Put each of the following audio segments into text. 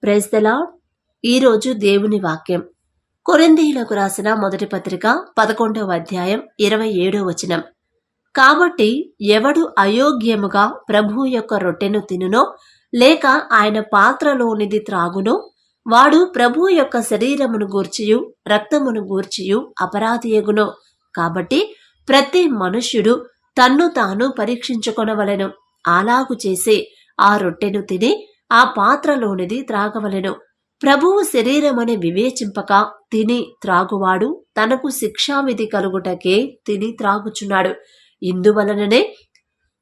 Praise the lord. ఈరోజు దేవుని వాక్యం కొరింథీయులకు రాసిన మొదటి పత్రిక 11వ అధ్యాయం 27వ వచనం. కాబట్టి ఎవడు అయోగ్యముగా ప్రభు యొక్క రొట్టెను తినునో లేక ఆయన పాత్రలోనిది త్రాగునో వాడు ప్రభు యొక్క శరీరమును గూర్చియు రక్తమును గూర్చియు అపరాధియగునో. కాబట్టి ప్రతి మనుష్యుడు తన్ను తాను పరీక్షించుకొనవలెను. అలాగు చేసి ఆ రొట్టెను తిని ఆ పాత్రలోనిది త్రాగవలెను. ప్రభువు శరీరమని వివేచింపక తిని త్రాగువాడు తనకు శిక్షావిధి కలుగుటకే తిని త్రాగుచున్నాడు. ఇందువలననే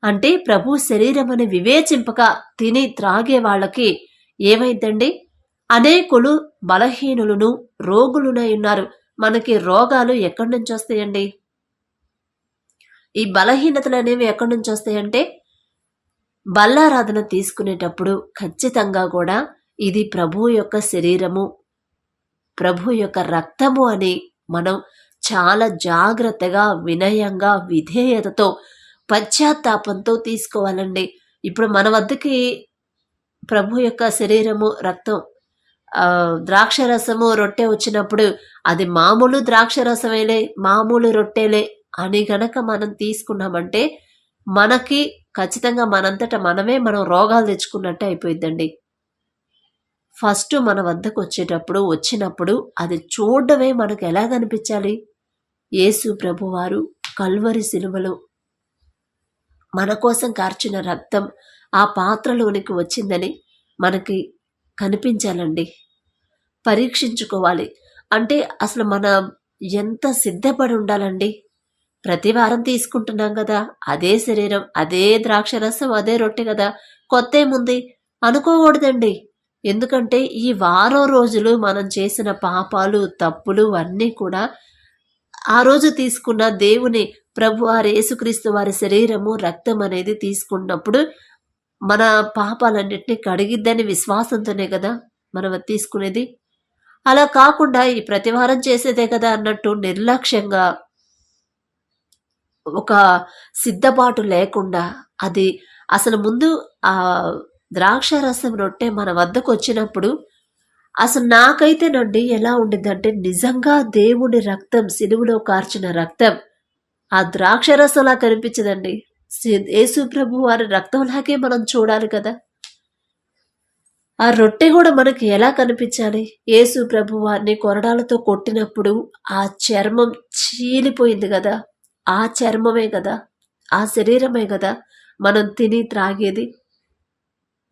అంటే ప్రభు శరీరమని వివేచింపక తిని త్రాగే వాళ్ళకి ఏమైందండి? అనేకులు బలహీనులను రోగులునై ఉన్నారు. మనకి రోగాలు ఎక్కడి నుంచి వస్తాయండి? ఈ బలహీనతలు అనేవి ఎక్కడి నుంచి వస్తాయంటే బల్లారాధన తీసుకునేటప్పుడు ఖచ్చితంగా కూడా ఇది ప్రభు యొక్క శరీరము, ప్రభు యొక్క రక్తము అని మనం చాలా జాగ్రత్తగా, వినయంగా, విధేయతతో, పశ్చాత్తాపంతో తీసుకోవాలండి. ఇప్పుడు మన వద్దకి ప్రభు యొక్క శరీరము, రక్తం, ద్రాక్షరసము, రొట్టె వచ్చినప్పుడు అది మామూలు ద్రాక్షరసమేలే, మామూలు రొట్టెలే అని గనక మనం తీసుకున్నామంటే మనకి ఖచ్చితంగా మనంతట మనమే మనం రోగాలు తెచ్చుకున్నట్టు అయిపోయిందండి. ఫస్ట్ మన వద్దకు వచ్చినప్పుడు అది చూడడమే మనకు ఎలా కనిపించాలి? యేసు ప్రభువారు కల్వరి సిలువలో మన కోసం కార్చిన రక్తం ఆ పాత్రలోనికి వచ్చిందని మనకి కనిపించాలండి. పరీక్షించుకోవాలి. అంటే అసలు మనం ఎంత సిద్ధపడి ఉండాలండి? ప్రతి వారం తీసుకుంటున్నాం కదా, అదే శరీరం, అదే ద్రాక్షరసం, అదే రొట్టె కదా, కొత్త ఏముంది అనుకోకూడదండి. ఎందుకంటే ఈ వారం రోజులు మనం చేసిన పాపాలు, తప్పులు అన్నీ కూడా ఆ రోజు తీసుకున్న దేవుని ప్రభు వారి యేసుక్రీస్తు వారి శరీరము, రక్తం అనేది తీసుకున్నప్పుడు మన పాపాలన్నింటినీ కడిగిద్దని విశ్వాసంతోనే కదా మనం తీసుకునేది. అలా కాకుండా ఈ ప్రతివారం చేసేదే కదా అన్నట్టు నిర్లక్ష్యంగా, ఒక సిద్ధపాటు లేకుండా, అది అసలు ముందు ఆ ద్రాక్షరసం రొట్టె మన వద్దకు వచ్చినప్పుడు అసలు నాకైతేనండి ఎలా ఉండిద్దంటే నిజంగా దేవుడి రక్తం, సిలువలో కార్చిన రక్తం ఆ ద్రాక్షరసంలా కనిపించదండి. యేసు ప్రభు వారి రక్తంలాగే మనం చూడాలి కదా. ఆ రొట్టె కూడా మనకి ఎలా కనిపించాలి? యేసు ప్రభు వారిని కొరడాలతో కొట్టినప్పుడు ఆ చర్మం చీలిపోయింది కదా, ఆ చర్మమే కదా, ఆ శరీరమే కదా మనం తిని త్రాగేది.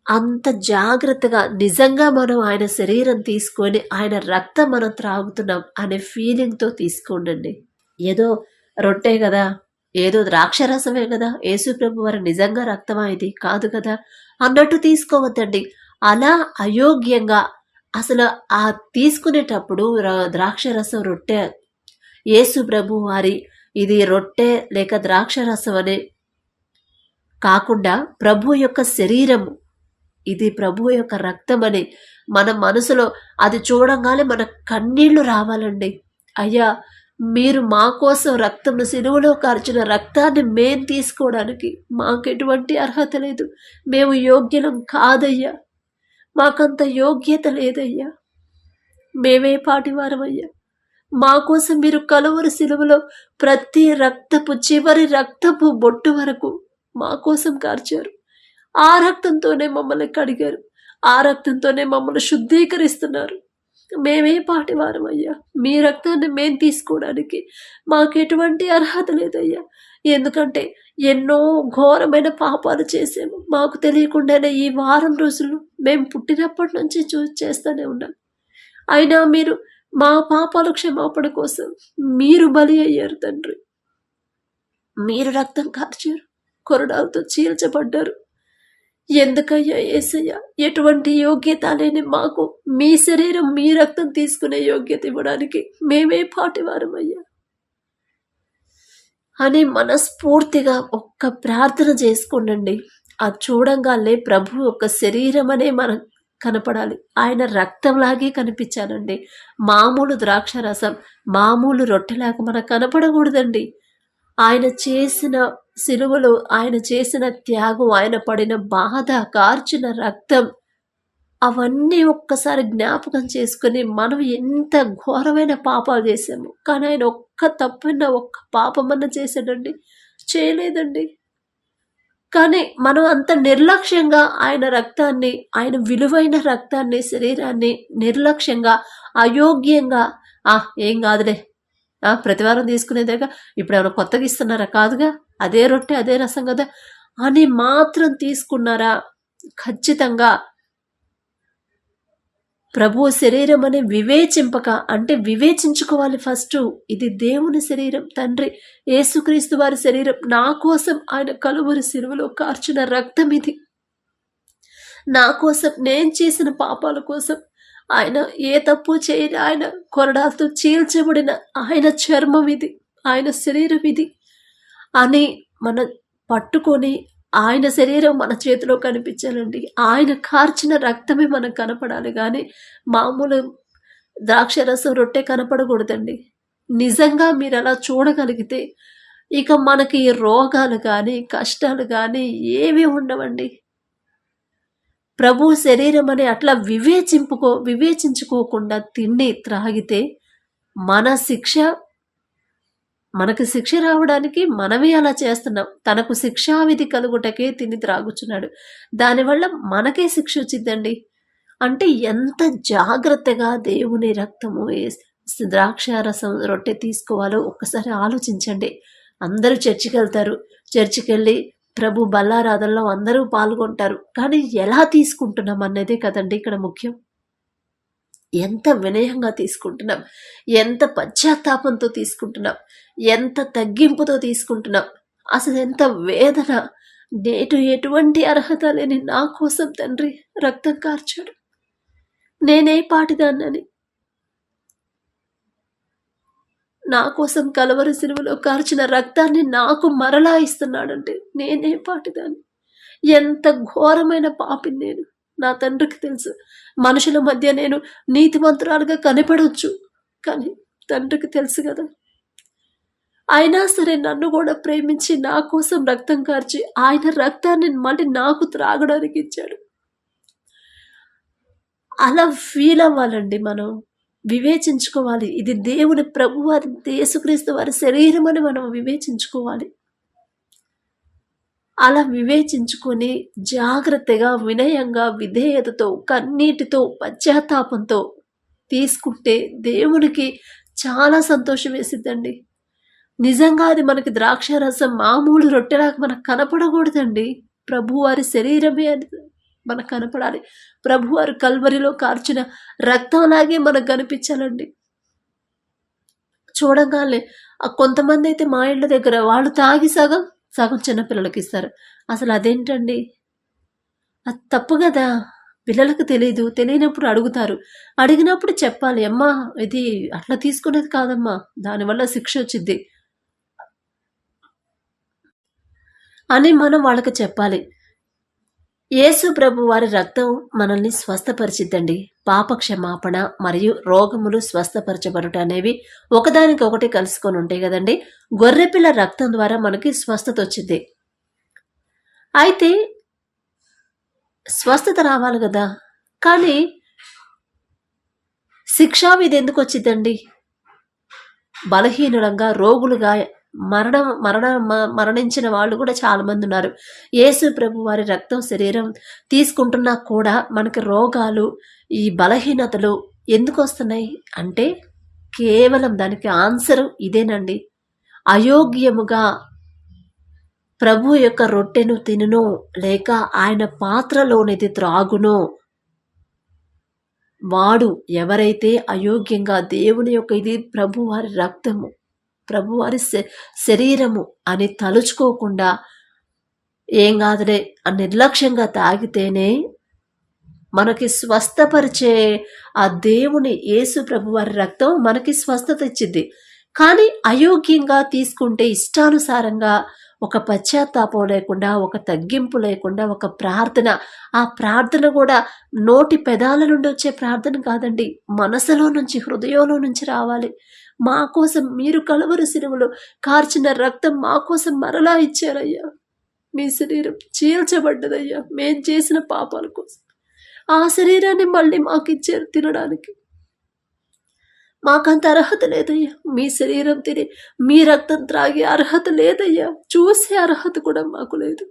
అంత జాగ్రత్తగా నిజంగా మనం ఆయన శరీరం తీసుకొని ఆయన రక్తం మనం త్రాగుతున్నాం అనే ఫీలింగ్తో తీసుకోండి. ఏదో రొట్టె కదా, ఏదో ద్రాక్షరసమే కదా, యేసు ప్రభు వారి నిజంగా రక్తమా ఇది కాదు కదా అన్నట్టు తీసుకోవద్దండి. అలా అయోగ్యంగా అసలు ఆ తీసుకునేటప్పుడు ద్రాక్షరసం రొట్టె యేసు ప్రభు వారి ఇది రొట్టె లేక ద్రాక్షరసం అనే కాకుండా ప్రభు యొక్క శరీరము, ఇది ప్రభు యొక్క రక్తం అని మన మనసులో అది చూడంగానే మన కన్నీళ్లు రావాలండి. అయ్యా, మీరు మా కోసం రక్తంను, సిలువలో కార్చిన రక్తాన్ని మేం తీసుకోవడానికి మాకు ఎటువంటి అర్హత లేదు, మేము యోగ్యులం కాదయ్యా, మాకంత యోగ్యత లేదయ్యా, మేమే పాటివారమయ్యా. మా కోసం మీరు కలువరి సిలువలో ప్రతి రక్తపు చివరి రక్తపు బొట్టు వరకు మా కోసం కార్చారు. ఆ రక్తంతోనే మమ్మల్ని కడిగారు, ఆ రక్తంతోనే మమ్మల్ని శుద్ధీకరిస్తున్నారు. మేమే పాటివారమయ్యా, మీ రక్తాన్ని మేం తీసుకోవడానికి మాకు ఎటువంటి అర్హత లేదయ్యా. ఎందుకంటే ఎన్నో ఘోరమైన పాపాలు చేసాము, మాకు తెలియకుండానే ఈ వారం రోజులు మేము పుట్టినప్పటి నుంచి చేస్తూనే ఉన్నాం. అయినా మీరు మా పాపాల క్షమాపణ కోసం మీరు బలి అయ్యారు తండ్రి. మీరు రక్తం కార్చారు, కొరడాలతో చీల్చబడ్డారు. ఎందుకయ్యా యేసయ్య, ఎటువంటి యోగ్యత లేని మాకు మీ శరీరం, మీ రక్తం తీసుకునే యోగ్యత ఇవ్వడానికి మేమే పాటివారమయ్యా అని మనస్ఫూర్తిగా ఒక్క ప్రార్థన చేసుకోండి. అది చూడంగానే ప్రభు యొక్క శరీరం అనే మనం కనపడాలి, ఆయన రక్తంలాగే కనిపించాలండి. మామూలు ద్రాక్షరసం, మామూలు రొట్టెలాగా మనకు కనపడకూడదండి. ఆయన చేసిన సిలువలో ఆయన చేసిన త్యాగం, ఆయన పడిన బాధ, కార్చిన రక్తం అవన్నీ ఒక్కసారి జ్ఞాపకం చేసుకొని మనం ఎంత ఘోరమైన పాపాలు చేసాము. కానీ ఆయన ఒక్క తప్పన్నా ఒక్క పాపమన్నా చేశాడండి? చేయలేదండి. కానీ మనం అంత నిర్లక్ష్యంగా ఆయన రక్తాన్ని, ఆయన విలువైన రక్తాన్ని, శరీరాన్ని నిర్లక్ష్యంగా, అయోగ్యంగా ఏం కాదులే, ప్రతివారం తీసుకునేదేగా, ఇప్పుడు ఎవరో కొత్తగా ఇస్తున్నారా? కాదుగా, అదే రొట్టె అదే రసం కదా అని మాత్రం తీసుకున్నారా? ఖచ్చితంగా ప్రభు శరీరం అని వివేచింపక, అంటే వివేచించుకోవాలి ఫస్ట్. ఇది దేవుని శరీరం, తండ్రి యేసుక్రీస్తు వారి శరీరం, నా కోసం ఆయన కలువరి సిలువలో కార్చిన రక్తం ఇది. నా కోసం, నేను చేసిన పాపాల కోసం ఆయన ఏ తప్పు చేయని ఆయన కొరడాలతో చీల్చబడిన ఆయన చర్మం ఇది, ఆయన శరీరం ఇది అని మనం పట్టుకొని ఆయన శరీరం మన చేతిలో కనిపించాలండి. ఆయన కార్చిన రక్తమే మనకు కనపడాలి, కానీ మామూలు ద్రాక్షరసం రొట్టె కనపడకూడదండి. నిజంగా మీరు అలా చూడగలిగితే ఇక మనకి రోగాలు కానీ కష్టాలు కానీ ఏమీ ఉండవండి. ప్రభు శరీరం అని అట్లా వివేచించుకోకుండా తిండి త్రాగితే మనకు శిక్ష రావడానికి మనమే అలా చేస్తున్నాం. తనకు శిక్షావిధి కలుగుటకే తిని త్రాగుచున్నాడు, దానివల్ల మనకే శిక్ష వచ్చిందండి. అంటే ఎంత జాగ్రత్తగా దేవుని రక్తము, ద్రాక్షారసం రొట్టె తీసుకోవాలో ఒక్కసారి ఆలోచించండి. అందరూ చర్చికి వెళ్తారు, చర్చికి వెళ్ళి ప్రభు బల్లారాధనలో అందరూ పాల్గొంటారు, కానీ ఎలా తీసుకుంటున్నాం అన్నదే కదండి ఇక్కడ ముఖ్యం. ఎంత వినయంగా తీసుకుంటున్నాం, ఎంత పశ్చాత్తాపంతో తీసుకుంటున్నాం, ఎంత తగ్గింపుతో తీసుకుంటున్నాం, అసలు ఎంత వేదన. నేటు ఎటువంటి అర్హత లేని నా కోసం తండ్రి రక్తం కార్చాడు, నేనే పాటిదాన్నని నా కోసం కలవరి సిలువలో కార్చిన రక్తాన్ని నాకు మరలా ఇస్తున్నాడంటే నేనే పాటిదాన్ని. ఎంత ఘోరమైన పాపిని నేను, నా తండ్రికి తెలుసు. మనుషుల మధ్య నేను నీతిమంతురాలుగా కనపడవచ్చు, కానీ తండ్రికి తెలుసు కదా. అయినా సరే నన్ను కూడా ప్రేమించి నా కోసం రక్తం కార్చి ఆయన రక్తాన్ని మళ్ళీ నాకు త్రాగడానికి ఇచ్చాడు. అలా ఫీల్ అవ్వాలండి మనం, వివేచించుకోవాలి. ఇది దేవుని ప్రభు వారి యేసుక్రీస్తు వారి శరీరం అని మనం వివేచించుకోవాలి. అలా వివేచించుకొని జాగ్రత్తగా, వినయంగా, విధేయతతో, కన్నీటితో, పశ్చాత్తాపంతో తీసుకుంటే దేవునికి చాలా సంతోషం వేసిద్దండి. నిజంగా అది మనకి ద్రాక్షారసం మామూలు రొట్టెలాగా మనకు కనపడకూడదండి. ప్రభువారి శరీరమే అని మనకు కనపడాలి. ప్రభువారు కల్వరిలో కార్చిన రక్తంలాగే మనకు కనిపించాలండి. చూడగానే కొంతమంది అయితే మా ఇళ్ళ దగ్గర వాళ్ళు తాగి సగం చిన్నపిల్లలకి ఇస్తారు. అసలు అదేంటండి? అది తప్పు కదా. పిల్లలకు తెలియనప్పుడు అడుగుతారు. అడిగినప్పుడు చెప్పాలి, అమ్మా ఇది అట్లా తీసుకునేది కాదమ్మా, దానివల్ల శిక్ష వచ్చింది అని మనం వాళ్ళకి చెప్పాలి. యేసు ప్రభు వారి రక్తం మనల్ని స్వస్థపరిచిద్దండి. పాప క్షమాపణ మరియు రోగములు స్వస్థపరచబడుట అనేవి ఒకదానికొకటి కలుసుకొని ఉంటాయి కదండి. గొర్రెపిల్ల రక్తం ద్వారా మనకి స్వస్థత వచ్చింది. అయితే స్వస్థత రావాలి కదా, కానీ శిక్షావిధి ఎందుకు వచ్చిందండి? బలహీనులంగా, రోగులుగా, మరణించిన వాళ్ళు కూడా చాలా మంది ఉన్నారు. యేసు ప్రభు వారి రక్తం శరీరం తీసుకుంటున్నా కూడా మనకి రోగాలు, ఈ బలహీనతలు ఎందుకు వస్తున్నాయి అంటే కేవలం దానికి ఆన్సరు ఇదేనండి. అయోగ్యముగా ప్రభు యొక్క రొట్టెను తినునో లేక ఆయన పాత్రలోనిది త్రాగునో వాడు, ఎవరైతే అయోగ్యంగా దేవుని యొక్క ఇది ప్రభువారి రక్తము, ప్రభువారి శరీరము అని తలుచుకోకుండా ఏం కాదులే నిర్లక్ష్యంగా తాగితేనే మనకి స్వస్థపరిచే ఆ దేవుని యేసు ప్రభువారి రక్తం మనకి స్వస్థత ఇచ్చింది. కానీ అయోగ్యంగా తీసుకుంటే, ఇష్టానుసారంగా ఒక పశ్చాత్తాపం లేకుండా, ఒక తగ్గింపు లేకుండా, ఒక ప్రార్థన, ఆ ప్రార్థన కూడా నోటి పెదాల నుండి వచ్చే ప్రార్థన కాదండి, మనసులో నుంచి, హృదయంలో నుంచి రావాలి. మా కోసం మీరు కలువరి సిలువలో కార్చిన రక్తం మా కోసం మరలా ఇచ్చారయ్యా, మీ శరీరం చీల్చబడ్డదయ్యా మేం చేసిన పాపాల కోసం ఆ శరీరాన్ని మళ్ళీ మాకు ఇచ్చారు తినడానికి. మాకంత అర్హత లేదయ్యా. మీ శరీరం తిని మీ రక్తం త్రాగే అర్హత లేదయ్యా. చూసే అర్హత కూడా మాకు లేదు.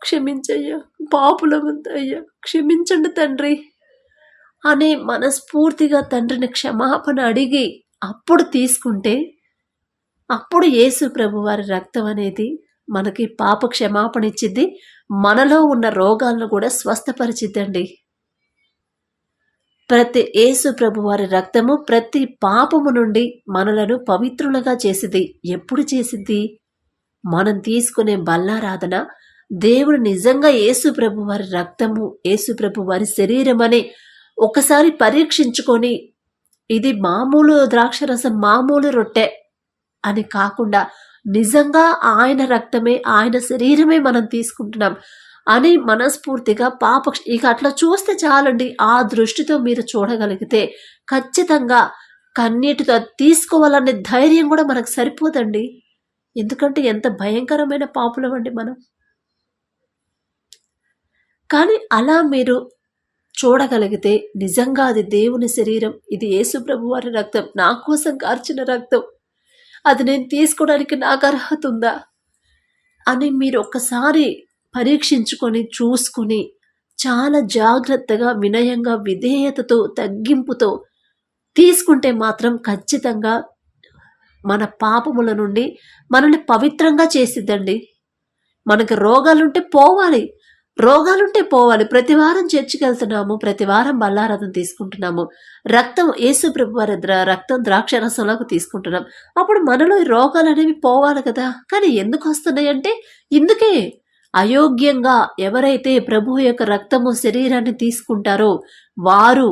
క్షమించయ్యా, పాపులమయ్యా, క్షమించండి తండ్రి అని మనస్ఫూర్తిగా తండ్రిని క్షమాపణ అడిగి అప్పుడు తీసుకుంటే, అప్పుడు యేసు ప్రభు వారి రక్తం అనేది మనకి పాప క్షమాపణ ఇచ్చిద్ది. మనలో ఉన్న రోగాలను కూడా స్వస్థపరిచిద్దండి. ప్రతి యేసు ప్రభు వారి రక్తము ప్రతి పాపము నుండి మనలను పవిత్రులుగా చేసిద్ది. ఎప్పుడు చేసిద్ది? మనం తీసుకునే బల్లారాధన దేవుడు నిజంగా యేసు ప్రభు వారి రక్తము, యేసు ప్రభు వారి శరీరం అని ఒకసారి పరీక్షించుకొని, ఇది మామూలు ద్రాక్షరసం, మామూలు రొట్టె అని కాకుండా నిజంగా ఆయన రక్తమే, ఆయన శరీరమే మనం తీసుకుంటున్నాం అని మనస్ఫూర్తిగా ఇక అట్లా చూస్తే చాలండి. ఆ దృష్టితో మీరు చూడగలిగితే ఖచ్చితంగా కన్నీటితో తీసుకోవాలనే ధైర్యం కూడా మనకు సరిపోదండి. ఎందుకంటే ఎంత భయంకరమైన పాపులమండి మనం. కానీ అలా మీరు చూడగలిగితే నిజంగా అది దేవుని శరీరం, ఇది యేసు ప్రభు వారి రక్తం, నా కోసం కార్చిన రక్తం, అది నేను తీసుకోవడానికి నాకు అర్హత ఉందా అని మీరు ఒక్కసారి పరీక్షించుకొని చూసుకొని చాలా జాగ్రత్తగా, వినయంగా, విధేయతతో, తగ్గింపుతో తీసుకుంటే మాత్రం ఖచ్చితంగా మన పాపముల నుండి మనల్ని పవిత్రంగా చేసిద్దండి. మనకి రోగాలుంటే పోవాలి, ప్రతి వారం చర్చికి వెళ్తున్నాము, ప్రతి వారం బల్లారాధన తీసుకుంటున్నాము, రక్తం యేసు ప్రభు వారి రక్తం ద్రాక్షరసంలాగా తీసుకుంటున్నాం. అప్పుడు మనలో ఈ రోగాలు అనేవి పోవాలి కదా. కానీ ఎందుకు వస్తున్నాయి అంటే ఇందుకే. అయోగ్యంగా ఎవరైతే ప్రభు యొక్క రక్తము శరీరాన్ని తీసుకుంటారో వారు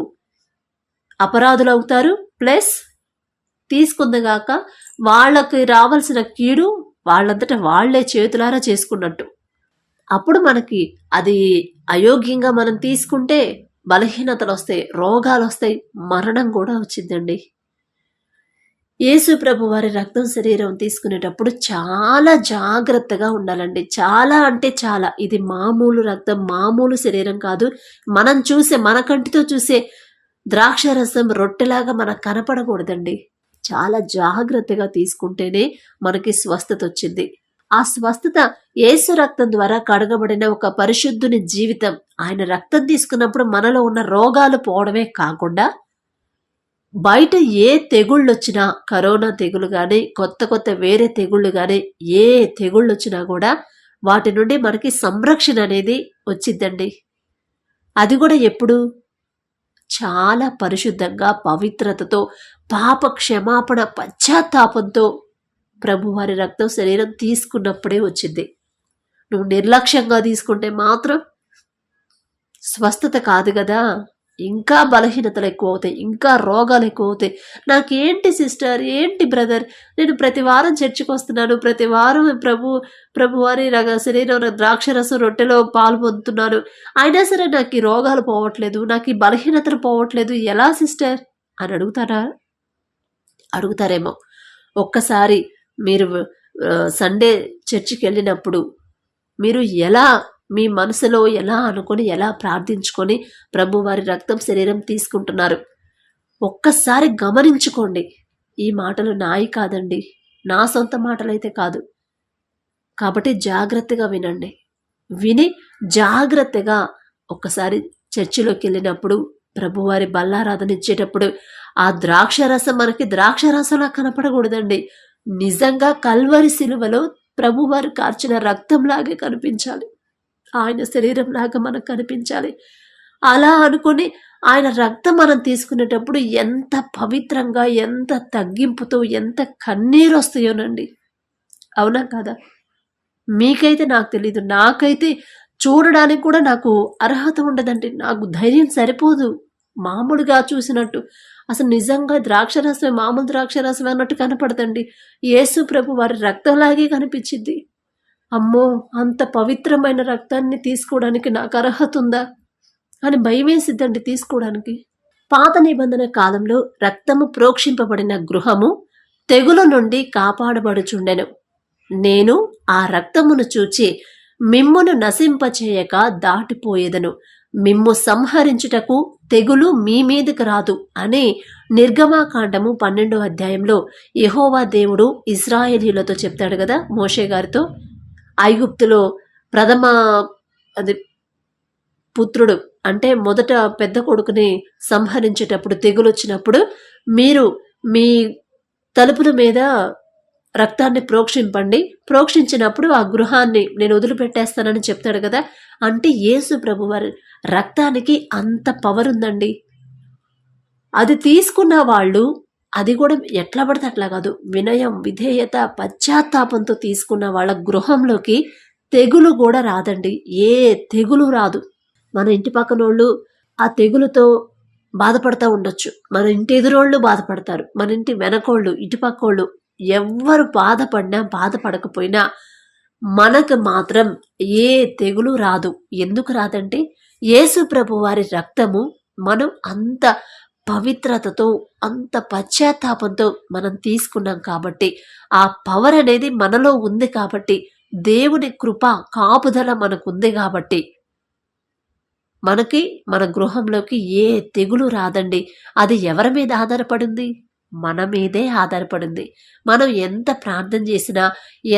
అపరాధులు అవుతారు. ప్లస్ తీసుకుందగాక వాళ్ళకి రావాల్సిన కీడు వాళ్ళంతటా వాళ్లే చేతులారా చేసుకున్నట్టు. అప్పుడు మనకి అది అయోగ్యంగా మనం తీసుకుంటే బలహీనతలు వస్తాయి, రోగాలు వస్తాయి, మరణం కూడా వచ్చిందండి. యేసు ప్రభు వారి రక్తం శరీరం తీసుకునేటప్పుడు చాలా జాగ్రత్తగా ఉండాలండి. చాలా అంటే చాలా. ఇది మామూలు రక్తం, మామూలు శరీరం కాదు. మనం చూసే, మన కంటితో చూసే ద్రాక్షరసం రొట్టెలాగా మనకు కనపడకూడదండి. చాలా జాగ్రత్తగా తీసుకుంటేనే మనకి స్వస్థత వచ్చింది. ఆ స్వస్థత యేసు రక్తం ద్వారా కడగబడిన ఒక పరిశుద్ధుని జీవితం. ఆయన రక్తం తీసుకున్నప్పుడు మనలో ఉన్న రోగాలు పోవడమే కాకుండా బయట ఏ తెగుళ్ళు వచ్చినా, కరోనా తెగులు కానీ, కొత్త వేరే తెగుళ్ళు కానీ, ఏ తెగుళ్ళు వచ్చినా కూడా వాటి నుండి మనకి సంరక్షణ అనేది వచ్చిద్దండి. అది కూడా ఎప్పుడు? చాలా పరిశుద్ధంగా, పవిత్రతతో, పాప క్షమాపణ, పశ్చాత్తాపంతో ప్రభువారి రక్తం శరీరం తీసుకున్నప్పుడే వచ్చింది. నువ్వు నిర్లక్ష్యంగా తీసుకుంటే మాత్రం స్వస్థత కాదు కదా. ఇంకా బలహీనతలు ఎక్కువ అవుతాయి, ఇంకా రోగాలు ఎక్కువ అవుతాయి. నాకేంటి సిస్టర్, ఏంటి బ్రదర్, నేను ప్రతి వారం చర్చికి వస్తున్నాను, ప్రతి వారం ప్రభువారి శరీరం ద్రాక్షరసం రొట్టెలో పాలు పొందుతున్నాను, అయినా సరే నాకు ఈ రోగాలు పోవట్లేదు, నాకు ఈ బలహీనతలు పోవట్లేదు, ఎలా సిస్టర్ అని అడుగుతారేమో. ఒక్కసారి మీరు సండే చర్చికి వెళ్ళినప్పుడు మీరు ఎలా, మీ మనసులో ఎలా అనుకొని, ఎలా ప్రార్థించుకొని ప్రభువారి రక్తం శరీరం తీసుకుంటున్నారు ఒక్కసారి గమనించుకోండి. ఈ మాటలు నాయి కాదండి, నా సొంత మాటలైతే కాదు. కాబట్టి జాగ్రత్తగా వినండి. విని జాగ్రత్తగా ఒక్కసారి చర్చిలోకి వెళ్ళినప్పుడు, ప్రభువారి బల్లారాధన ఇచ్చేటప్పుడు ఆ ద్రాక్షరసం మనకి ద్రాక్షరసంలా కనపడకూడదండి. నిజంగా కల్వరి శిలువలో ప్రభువారు కార్చిన రక్తంలాగే కనిపించాలి, ఆయన శరీరంలాగా మనకు కనిపించాలి. అలా అనుకుని ఆయన రక్తం మనం తీసుకునేటప్పుడు ఎంత పవిత్రంగా, ఎంత తగ్గింపుతో, ఎంత కన్నీరు వస్తాయోనండి. అవునా కదా? మీకైతే నాకు తెలీదు, నాకైతే చూడడానికి కూడా నాకు అర్హత ఉండదండి. నాకు ధైర్యం సరిపోదు మామూలుగా చూసినట్టు. అసలు నిజంగా ద్రాక్షరసం మామూలు ద్రాక్షరసం అన్నట్టు కనపడదండి. యేసు ప్రభు వారి రక్తంలాగే కనిపించింది. అమ్మో, అంత పవిత్రమైన రక్తాన్ని తీసుకోవడానికి నాకు అర్హత ఉందా అని భయమేసిద్దండి తీసుకోవడానికి. పాత నిబంధన కాలంలో రక్తము ప్రోక్షింపబడిన గృహము తెగులు నుండి కాపాడబడుచుండెను. నేను ఆ రక్తమును చూచి మిమ్మును నశింపచేయక దాటిపోయేదను. మిమ్ము సంహరించుటకు తెగులు మీ మీదకి రాదు అని నిర్గమాకాండము 12వ అధ్యాయంలో యెహోవా దేవుడు ఇశ్రాయేలీయులతో చెప్తాడు కదా మోషే గారితో. ఐగుప్తులో ప్రథమ అది పుత్రుడు అంటే మొదట పెద్ద కొడుకుని సంహరించేటప్పుడు తెగులు వచ్చినప్పుడు మీరు మీ తలుపుల మీద రక్తాన్ని ప్రోక్షింపండి, ప్రోక్షించినప్పుడు ఆ గృహాన్ని నేను వదిలిపెట్టేస్తానని చెప్తాడు కదా. అంటే యేసు ప్రభు వారి రక్తానికి అంత పవర్ ఉందండి. అది తీసుకున్న వాళ్ళు అది కూడా ఎట్లా పడితే అట్లా కాదు, వినయం విధేయత పశ్చాత్తాపంతో తీసుకున్న వాళ్ళ గృహంలోకి తెగులు కూడా రాదండి. ఏ తెగులు రాదు. మన ఇంటి పక్కన వాళ్ళు ఆ తెగులుతో బాధపడతా ఉండొచ్చు, మన ఇంటి ఎదురోళ్ళు బాధపడతారు, మన ఇంటి వెనకోళ్ళు ఇటుపక్కోళ్ళు ఎవ్వరు బాధపడకపోయినా మనకు మాత్రం ఏ తెగులు రాదు. ఎందుకు రాదంటే యేసు ప్రభు వారి రక్తము మనం అంత పవిత్రతతో అంత పశ్చాత్తాపంతో మనం తీసుకున్నాం కాబట్టి, ఆ పవర్ అనేది మనలో ఉంది కాబట్టి, దేవుని కృప కాపుదల మనకుంది కాబట్టి మనకి మన గృహంలోకి ఏ తెగులు రాదండి. అది ఎవరి మీద ఆధారపడింది? మన మీదే ఆధారపడింది. మనం ఎంత ప్రార్థన చేసినా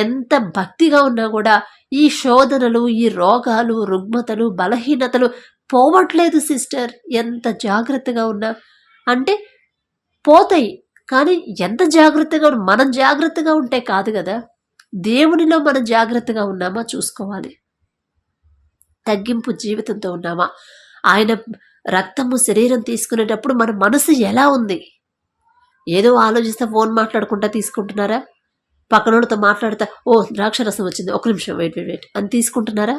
ఎంత భక్తిగా ఉన్నా కూడా ఈ శోధనలు, ఈ రోగాలు, రుగ్మతలు, బలహీనతలు పోవట్లేదు సిస్టర్. ఎంత జాగ్రత్తగా ఉన్నా అంటే పోతాయి, కానీ ఎంత జాగ్రత్తగా మనం జాగ్రత్తగా ఉంటే కాదు కదా, దేవునిలో మనం జాగ్రత్తగా ఉన్నామా చూసుకోవాలి. తగ్గింపు జీవితంతో ఉన్నామా? ఆయన రక్తము శరీరం తీసుకునేటప్పుడు మన మనసు ఎలా ఉంది? ఏదో ఆలోచిస్తా ఫోన్ మాట్లాడుకుంటా తీసుకుంటున్నారా? పక్కనోళ్ళతో మాట్లాడుతా ఓ ద్రాక్షరసం వచ్చింది, ఒక నిమిషం వెయిట్ అని తీసుకుంటున్నారా?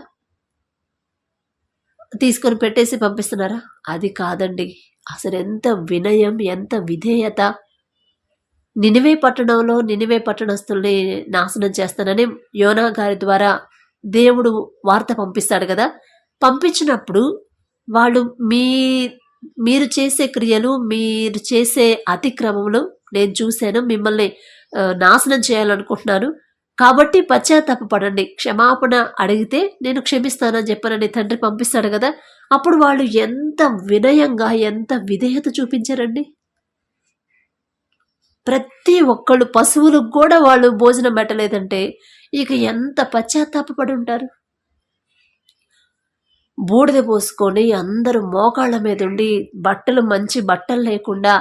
తీసుకొని పెట్టేసి పంపిస్తున్నారా? అది కాదండి. అసలు ఎంత వినయం, ఎంత విధేయత. నినివే పట్టణస్తుల్ని నాశనం చేస్తానని యోనా గారి ద్వారా దేవుడు వార్త పంపిస్తాడు కదా. పంపించినప్పుడు వాళ్ళు మీరు చేసే క్రియలు, మీరు చేసే అతిక్రమములు నేను చూశాను, మిమ్మల్ని నాశనం చేయాలనుకుంటున్నాను, కాబట్టి పశ్చాత్తాపపడండి, క్షమాపణ అడిగితే నేను క్షమిస్తానని చెప్పనని తండ్రి పంపిస్తాడు కదా. అప్పుడు వాళ్ళు ఎంత వినయంగా ఎంత విధేయత చూపించారండి. ప్రతి ఒక్కళ్ళు పశువులకు కూడా వాళ్ళు భోజనం పెట్టలేదంటే ఇక ఎంత పశ్చాత్తాపపడి ఉంటారు. బూడిద పోసుకొని అందరూ మోకాళ్ళ మీద ఉండి మంచి బట్టలు లేకుండా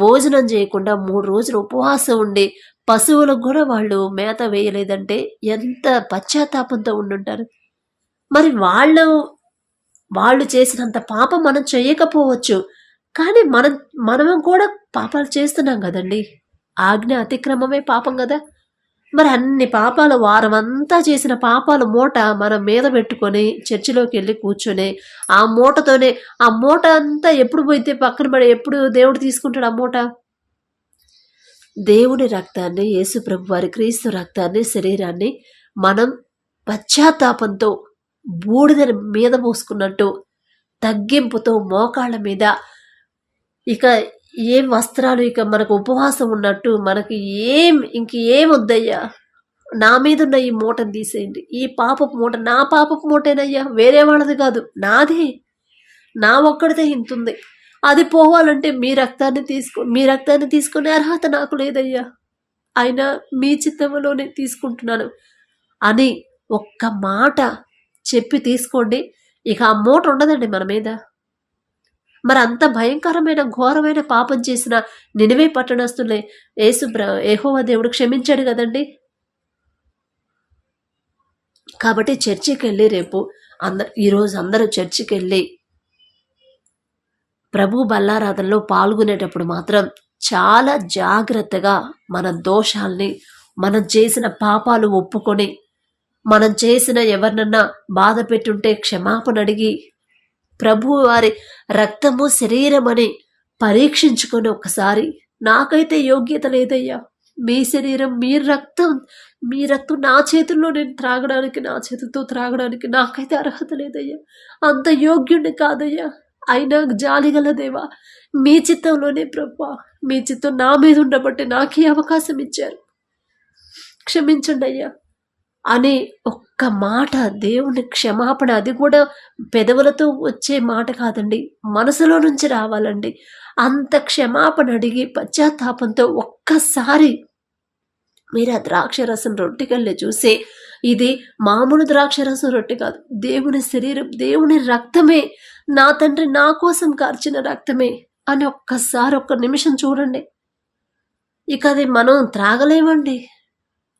భోజనం చేయకుండా 3 రోజులు ఉపవాసం ఉండి పశువులకు కూడా వాళ్ళు మేత వేయలేదంటే ఎంత పశ్చాత్తాపంతో ఉండుంటారు. మరి వాళ్ళు చేసినంత పాపం మనం చేయకపోవచ్చు, కానీ మనం కూడా పాపాలు చేస్తున్నాం కదండి. ఆజ్ఞ అతిక్రమమే పాపం కదా. మరి అన్ని పాపాలు, వారమంతా చేసిన పాపాల మూట మనం మీద పెట్టుకొని చర్చిలోకి వెళ్ళి కూర్చొని ఆ మూట అంతా ఎప్పుడు పోయితే పక్కన పడి ఎప్పుడు దేవుడు తీసుకుంటాడు ఆ మూట? దేవుని రక్తాన్ని, యేసు ప్రభు వారి క్రీస్తు రక్తాన్ని, శరీరాన్ని మనం పశ్చాత్తాపంతో బూడిద మీద పోసుకున్నట్టు తగ్గింపుతో మోకాళ్ళ మీద, ఇక ఏం వస్త్రాలు, ఇక మనకు ఉపవాసం ఉన్నట్టు మనకి ఇంకేం వద్దయ్యా, నా మీద ఉన్న ఈ మూటను తీసేయండి, ఈ పాపపు మూట నా పాపపు మూటేనయ్యా, వేరే వాళ్ళది కాదు, నాదే, నా ఒక్కడితే ఇంతుంది, అది పోవాలంటే మీ రక్తాన్ని తీసుకునే అర్హత నాకు లేదయ్యా, అయినా మీ చిత్తంలోనే తీసుకుంటున్నాను అని ఒక్క మాట చెప్పి తీసుకోండి. ఇక ఆ మూట ఉండదండి మన మీద. మరి అంత భయంకరమైన ఘోరమైన పాపం చేసిన నినివే పట్టణస్తులే యెహోవా దేవుడు క్షమించాడు కదండి. కాబట్టి చర్చికి వెళ్ళి రేపు ఈరోజు అందరూ చర్చికి వెళ్ళి ప్రభు బల్లారాధనలో పాల్గొనేటప్పుడు మాత్రం చాలా జాగ్రత్తగా మన దోషాల్ని, మనం చేసిన పాపాలు ఒప్పుకొని, మనం చేసిన ఎవరినన్నా బాధ పెట్టుంటే క్షమాపణ అడిగి, ప్రభు వారి రక్తము శరీరం అని పరీక్షించుకొని ఒకసారి, నాకైతే యోగ్యత లేదయ్యా, మీ శరీరం మీ రక్తం నా చేతుల్లో నేను త్రాగడానికి, నా చేతులతో త్రాగడానికి నాకైతే అర్హత లేదయ్యా, అంత యోగ్యుడిని కాదయ్యా, అయినా జాలిగల దేవా, మీ చిత్తంలోనే ప్రభా, మీ చిత్తం నా మీద ఉండబట్టి నాకు ఈ అవకాశం ఇచ్చారు, క్షమించండి అయ్యా అనే ఒక్క మాట, దేవుని క్షమాపణ, అది కూడా పెదవులతో వచ్చే మాట కాదండి, మనసులో నుంచి రావాలండి. అంత క్షమాపణ అడిగి పశ్చాత్తాపంతో ఒక్కసారి మీరు ఆ ద్రాక్షరసం రొట్టెకెళ్ళి చూసి, ఇది మామూలు ద్రాక్షరసం రొట్టె కాదు, దేవుని శరీరం, దేవుని రక్తమే, నా తండ్రి నా కోసం కార్చిన రక్తమే అని ఒక్కసారి ఒక్క నిమిషం చూడండి. ఇక అది మనం త్రాగలేమండి,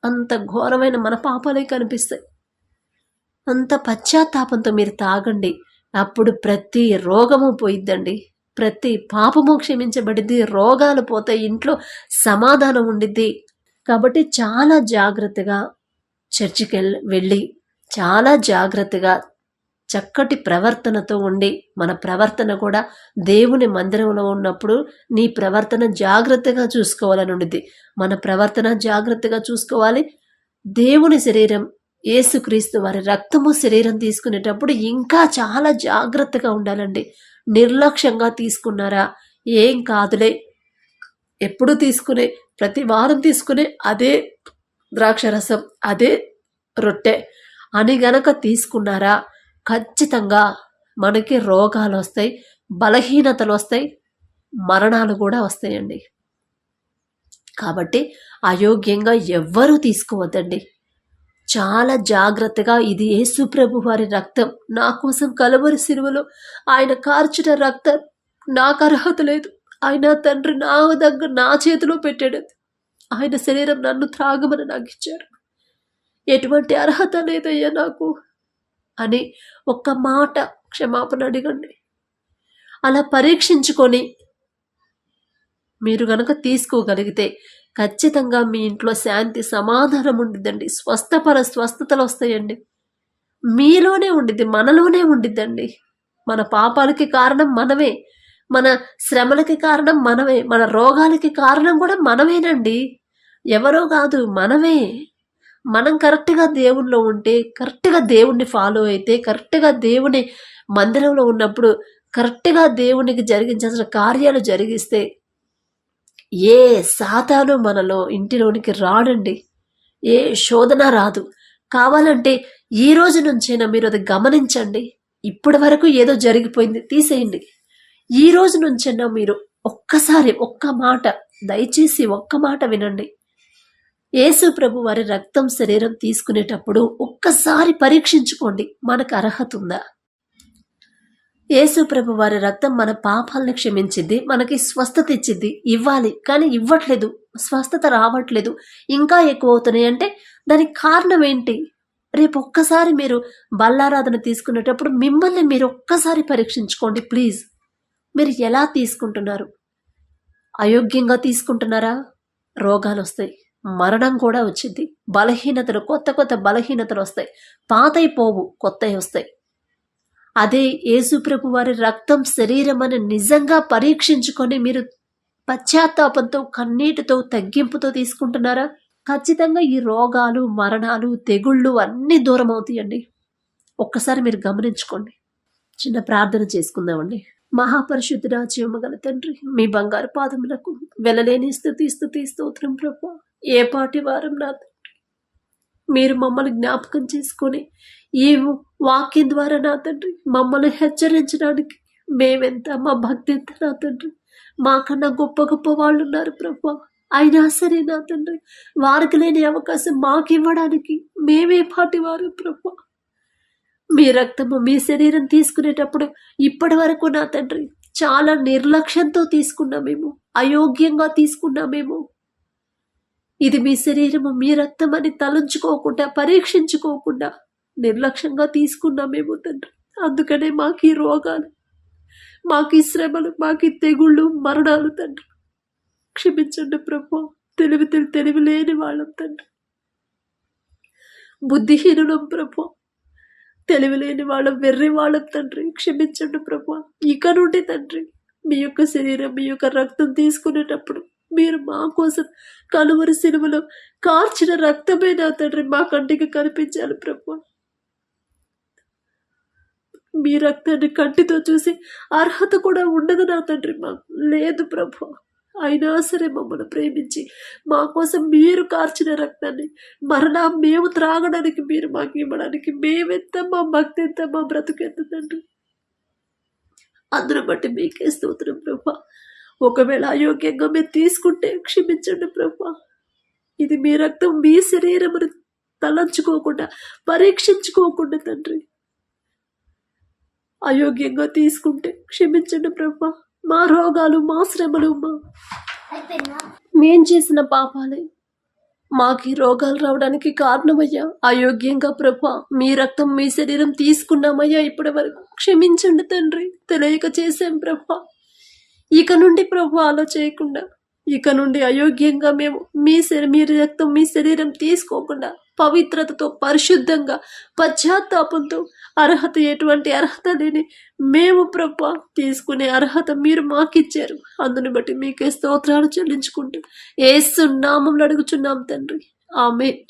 అంత ఘోరమైన మన పాపాలే కనిపిస్తాయి. అంత పశ్చాత్తాపంతో మీరు తాగండి, అప్పుడు ప్రతి రోగము పోయిద్దండి, ప్రతి పాపము క్షమించబడిద్ది, రోగాలు పోతాయి, ఇంట్లో సమాధానం ఉండిద్ది. కాబట్టి చాలా జాగ్రత్తగా చర్చికి వెళ్ళి చాలా జాగ్రత్తగా చక్కటి ప్రవర్తనతో ఉండి, మన ప్రవర్తన కూడా దేవుని మందిరంలో ఉన్నప్పుడు నీ ప్రవర్తన జాగ్రత్తగా చూసుకోవాలని ఉండిద్ది. మన ప్రవర్తన జాగ్రత్తగా చూసుకోవాలి. దేవుని శరీరం, యేసుక్రీస్తు వారి రక్తము శరీరం తీసుకునేటప్పుడు ఇంకా చాలా జాగ్రత్తగా ఉండాలండి. నిర్లక్ష్యంగా తీసుకున్నారా, ఏం కాదులే, ఎప్పుడు తీసుకునే, ప్రతి వారం తీసుకునే అదే ద్రాక్షరసం, అదే రొట్టె అని గనక తీసుకున్నారా, ఖచ్చితంగా మనకి రోగాలు వస్తాయి, బలహీనతలు వస్తాయి, మరణాలు కూడా వస్తాయండి. కాబట్టి అయోగ్యంగా ఎవ్వరూ తీసుకోవద్దండి. చాలా జాగ్రత్తగా, ఇది యేసు ప్రభు వారి రక్తం, నా కోసం కలువరి సిలువలో ఆయన కార్చిన రక్తం, నాకు అర్హత లేదు, ఆయన తండ్రి నా చేతిలో పెట్టాడు, ఆయన శరీరం నన్ను త్రాగమని నాకు ఇచ్చారు, ఎటువంటి అర్హత లేదయ్యా నాకు అని ఒక్క మాట క్షమాపణ అడగండి. అలా పరీక్షించుకొని మీరు గనక తీసుకోగలిగితే ఖచ్చితంగా మీ ఇంట్లో శాంతి సమాధానం ఉండిద్దండి. స్వస్థతలు వస్తాయండి. మీలోనే ఉండిద్ది, మనలోనే ఉండిద్దండి. మన పాపాలకి కారణం మనమే, మన శ్రమలకి కారణం మనమే, మన రోగాలకి కారణం కూడా మనమేనండి, ఎవరో కాదు, మనమే. మనం కరెక్ట్గా దేవుణ్ణిలో ఉంటే, కరెక్ట్గా దేవుణ్ణి ఫాలో అయితే, కరెక్ట్గా దేవుని మందిరంలో ఉన్నప్పుడు కరెక్ట్గా దేవునికి జరిగించాల్సిన కార్యాలు జరిగిస్తే ఏ సాతాను మనలో ఇంటిలోనికి రాడండి, ఏ శోధన రాదు. కావాలంటే ఈ రోజు నుంచైనా మీరు అది గమనించండి. ఇప్పటి వరకు ఏదో జరిగిపోయింది తీసేయండి. ఈ రోజు నుంచైనా మీరు ఒక్కసారి ఒక్క మాట, దయచేసి ఒక్క మాట వినండి. యేసు ప్రభు వారి రక్తం శరీరం తీసుకునేటప్పుడు ఒక్కసారి పరీక్షించుకోండి, మనకు అర్హత ఉందా. యేసు ప్రభు వారి రక్తం మన పాపాలను క్షమించింది, మనకి స్వస్థత ఇచ్చింది, ఇవ్వాలి, కానీ ఇవ్వట్లేదు, స్వస్థత రావట్లేదు, ఇంకా ఎక్కువ అవుతున్నాయి అంటే దానికి కారణం ఏంటి? రేపు ఒక్కసారి మీరు బల్లారాధన తీసుకునేటప్పుడు మిమ్మల్ని మీరు ఒక్కసారి పరీక్షించుకోండి ప్లీజ్. మీరు ఎలా తీసుకుంటున్నారు? అయోగ్యంగా తీసుకుంటున్నారా? రోగాలు వస్తాయి, మరణం కూడా వచ్చింది, బలహీనతలు, కొత్త బలహీనతలు వస్తాయి, పాతైపోవు, కొత్తవి వస్తాయి. అదే యేసుప్రభు వారి రక్తం శరీరం అని నిజంగా పరీక్షించుకొని మీరు పశ్చాత్తాపంతో, కన్నీటితో, తగ్గింపుతో తీసుకుంటున్నారా, ఖచ్చితంగా ఈ రోగాలు, మరణాలు, తెగుళ్ళు అన్నీ దూరం అవుతాయండి. ఒక్కసారి మీరు గమనించుకోండి. చిన్న ప్రార్థన చేసుకుందామండి. మహాపరిశుద్ధుడా, జీవమగల తండ్రి, మీ బంగారు పాదములకు వెలలేని స్తుతి స్తోత్రం ప్రభు. ఏ పాటి వారం నా తండ్రి, మీరు మమ్మల్ని జ్ఞాపకం చేసుకొని ఈ వాక్యం ద్వారా నా తండ్రి మమ్మల్ని హెచ్చరించడానికి మేమెంత, మా భక్తి ఎంత నా తండ్రి, మాకన్నా గొప్ప వాళ్ళు ఉన్నారు ప్రభు. అయినా సరే నా తండ్రి, వారికి లేని అవకాశం మాకు ఇవ్వడానికి మేమే పాటి వారు ప్రభు. మీ రక్తము, మీ శరీరం తీసుకునేటప్పుడు ఇప్పటి వరకు నా తండ్రి చాలా నిర్లక్ష్యంతో తీసుకున్నామేమో, అయోగ్యంగా తీసుకున్నామేమో. ఇది మీ శరీరము, మీ రక్తం అని తలంచుకోకుండా, పరీక్షించుకోకుండా నిర్లక్ష్యంగా తీసుకున్నామేమో తండ్రి. అందుకనే మాకు ఈ రోగాలు, మాకు ఈ శ్రమలు, మాకు ఈ తెగుళ్ళు, మరణాలు తండ్రి. క్షమించండి ప్రభు. తెలివి లేని వాళ్ళం తండ్రి, బుద్ధిహీనులం ప్రభు, తెలివి లేని వాళ్ళం, వెర్రి వాళ్ళం తండ్రి. క్షమించండి ప్రభు. ఇక నుండి తండ్రి మీ యొక్క శరీరం, మీ యొక్క రక్తం తీసుకునేటప్పుడు మీరు మా కోసం కలువరి సిలువలో కార్చిన రక్తమే నా తండ్రి మా కంటికి కనిపించాలి ప్రభు. మీ రక్తాన్ని కంటితో చూసి అర్హత కూడా ఉండదు నా తండ్రి, మాకు లేదు ప్రభు. అయినా సరే మమ్మల్ని ప్రేమించి మా కోసం మీరు కార్చిన రక్తాన్ని మరలా మేము త్రాగడానికి మీరు మాకు ఇవ్వడానికి మేమెంత, మా భక్తి ఎంత, మా బ్రతుకు ఎంత తండ్రి. అందును బట్టి మీకే స్తోత్రం ప్రభా. ఒకవేళ అయోగ్యంగా మీరు తీసుకుంటే క్షమించండి ప్రభా. ఇది మీ రక్తం, మీ శరీరమును తలంచుకోకుండా, పరీక్షించుకోకుండా తండ్రి అయోగ్యంగా తీసుకుంటే క్షమించండి ప్రభా. మా రోగాలు, మా శ్రమలు, మేం చేసిన పాపాలే మాకు రోగాలు రావడానికి కారణమయ్యా. అయోగ్యంగా ప్రభా మీ రక్తం, మీ శరీరం తీసుకున్నామయ్యా. ఇప్పటి వరకు క్షమించండి తండ్రి. తెలియక చేశాం ప్రభా. ఇక నుండి ప్రభు అలా చేయకుండా, ఇక నుండి అయోగ్యంగా మేము మీ రక్తం, మీ శరీరం తీసుకోకుండా పవిత్రతతో, పరిశుద్ధంగా, పశ్చాత్తాపంతో, ఎటువంటి అర్హత లేని మేము ప్రభా తీసుకునే అర్హత మీరు మాకిచ్చారు. అందుని బట్టి మీకే స్తోత్రాలు చెల్లించుకుంటూ యేసు నామములో అడుగుచున్నాం తండ్రి. ఆమేన్.